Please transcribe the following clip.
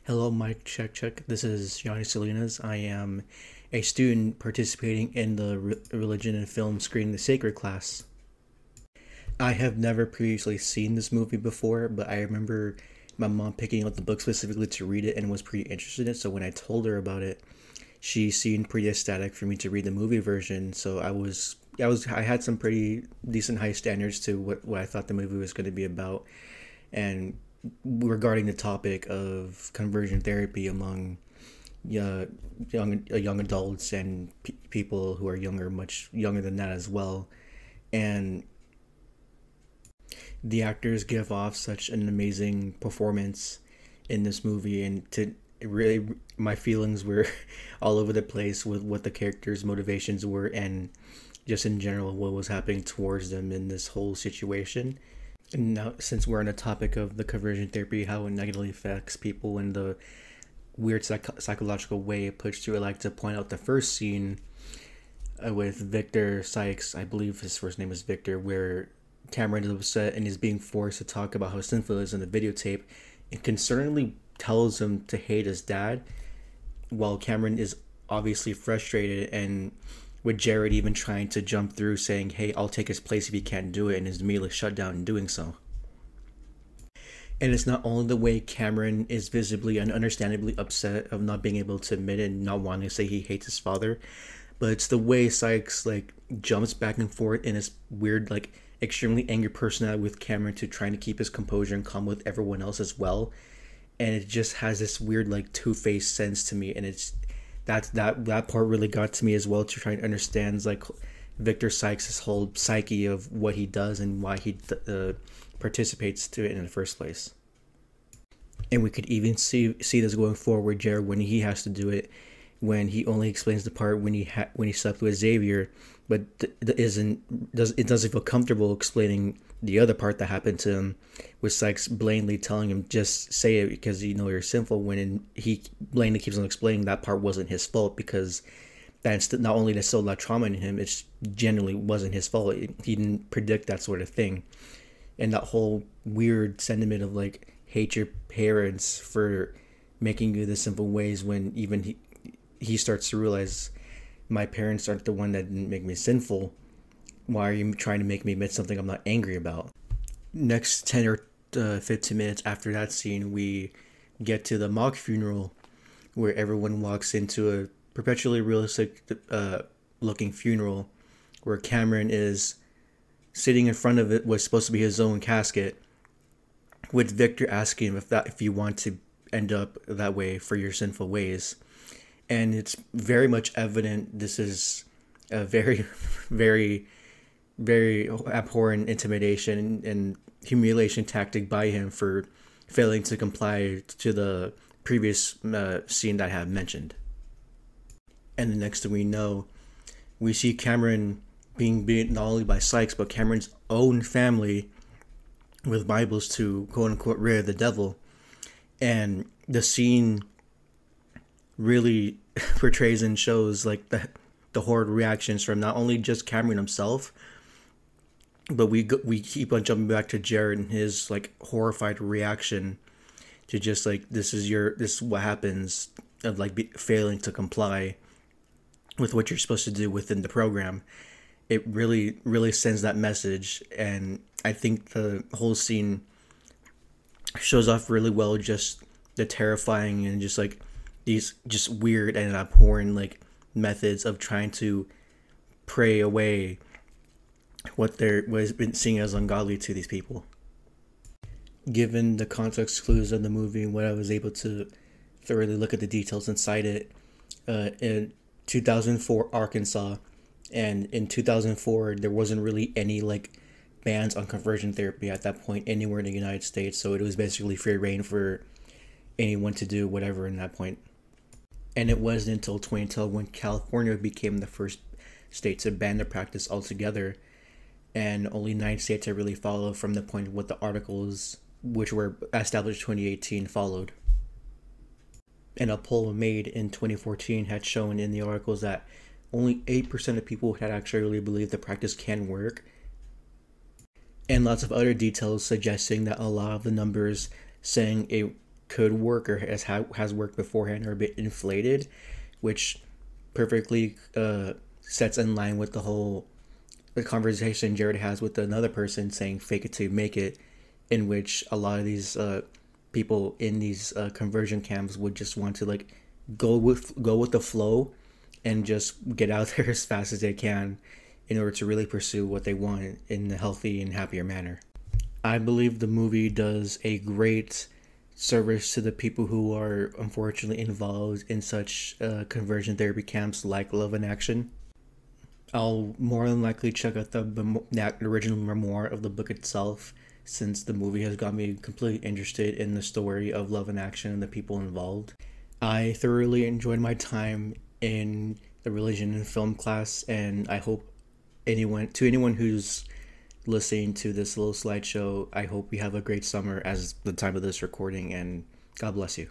Hello, Mike. Check, check. This is Yanni Salinas. I am a student participating in the Religion and Film Screening the Sacred class. I have never previously seen this movie before, but I remember my mom picking up the book specifically to read it and was pretty interested in it. So when I told her about it, she seemed pretty ecstatic for me to read the movie version. So I had some pretty decent high standards to what I thought the movie was going to be about, and regarding the topic of conversion therapy among young adults and people who are younger, much younger than that as well. And the actors give off such an amazing performance in this movie, and to really, my feelings were all over the place with what the characters' motivations were, and just in general what was happening towards them in this whole situation. And now, since we're on the topic of the conversion therapy, how it negatively affects people in the weird psychological way it puts through, I like to point out the first scene with Victor Sykes. I believe his first name is Victor, where Cameron is upset and is being forced to talk about how sinful it is in the videotape, and concernedly tells him to hate his dad, while Cameron is obviously frustrated, and with Jared even trying to jump through saying, hey, I'll take his place if he can't do it, and is immediately shut down in doing so. And it's not only the way Cameron is visibly and understandably upset of not being able to admit it and not wanting to say he hates his father, but it's the way Sykes jumps back and forth in his weird extremely angry personality with Cameron to trying to keep his composure and calm with everyone else as well. And it just has this weird two-faced sense to me, and it's that part really got to me as well, to try and understand Victor Sykes' whole psyche of what he does and why he participates to it in the first place. And we could even see this going forward, Jared, when he has to do it, when he only explains the part when he slept with Xavier, but it doesn't feel comfortable explaining the other part that happened to him, with Sykes blatantly telling him just say it because you know you're sinful, when he blatantly keeps on explaining that part wasn't his fault, because that's not only there's still a lot of trauma in him, it generally wasn't his fault. He didn't predict that sort of thing. And that whole weird sentiment of hate your parents for making you the simple ways, when even he starts to realize my parents aren't the one that didn't make me sinful. Why are you trying to make me admit something I'm not angry about? Next 10 or 15 minutes after that scene, we get to the mock funeral, where everyone walks into a perpetually realistic looking funeral, where Cameron is sitting in front of it, was supposed to be his own casket, with Victor asking him if you want to end up that way for your sinful ways. And it's very much evident this is a very, very, very abhorrent intimidation and humiliation tactic by him for failing to comply to the previous scene that I have mentioned. And the next thing we know, we see Cameron being beaten not only by Sykes, but Cameron's own family with Bibles to quote unquote rid of the devil. And the scene really portrays and shows the horrid reactions from not only just Cameron himself, but we keep on jumping back to Jared and his horrified reaction to just this is what happens of failing to comply with what you're supposed to do within the program. It really, really sends that message, and I think the whole scene shows off really well just the terrifying and just these just weird and abhorrent methods of trying to pray away what has been seen as ungodly to these people. Given the context clues of the movie and what I was able to thoroughly look at the details inside it, in 2004 Arkansas, and in 2004 there wasn't really any bans on conversion therapy at that point anywhere in the United States, so it was basically free reign for anyone to do whatever in that point. And it wasn't until 2012 when California became the first state to ban the practice altogether, and only 9 states have really followed from the point what the articles, which were established in 2018, followed. And a poll made in 2014 had shown in the articles that only 8% of people had actually really believed the practice can work, and lots of other details suggesting that a lot of the numbers saying could work or has worked beforehand are a bit inflated, which perfectly sets in line with the conversation Jared has with another person saying "fake it till you make it," in which a lot of these people in these conversion camps would just want to like go with the flow and just get out there as fast as they can in order to really pursue what they want in a healthy and happier manner. I believe the movie does a great service to the people who are unfortunately involved in such conversion therapy camps like Love in Action. I'll more than likely check out the original memoir of the book itself, since the movie has got me completely interested in the story of Love in Action and the people involved. I thoroughly enjoyed my time in the religion and film class, and I hope anyone who's listening to this little slideshow, I hope you have a great summer as the time of this recording, and God bless you.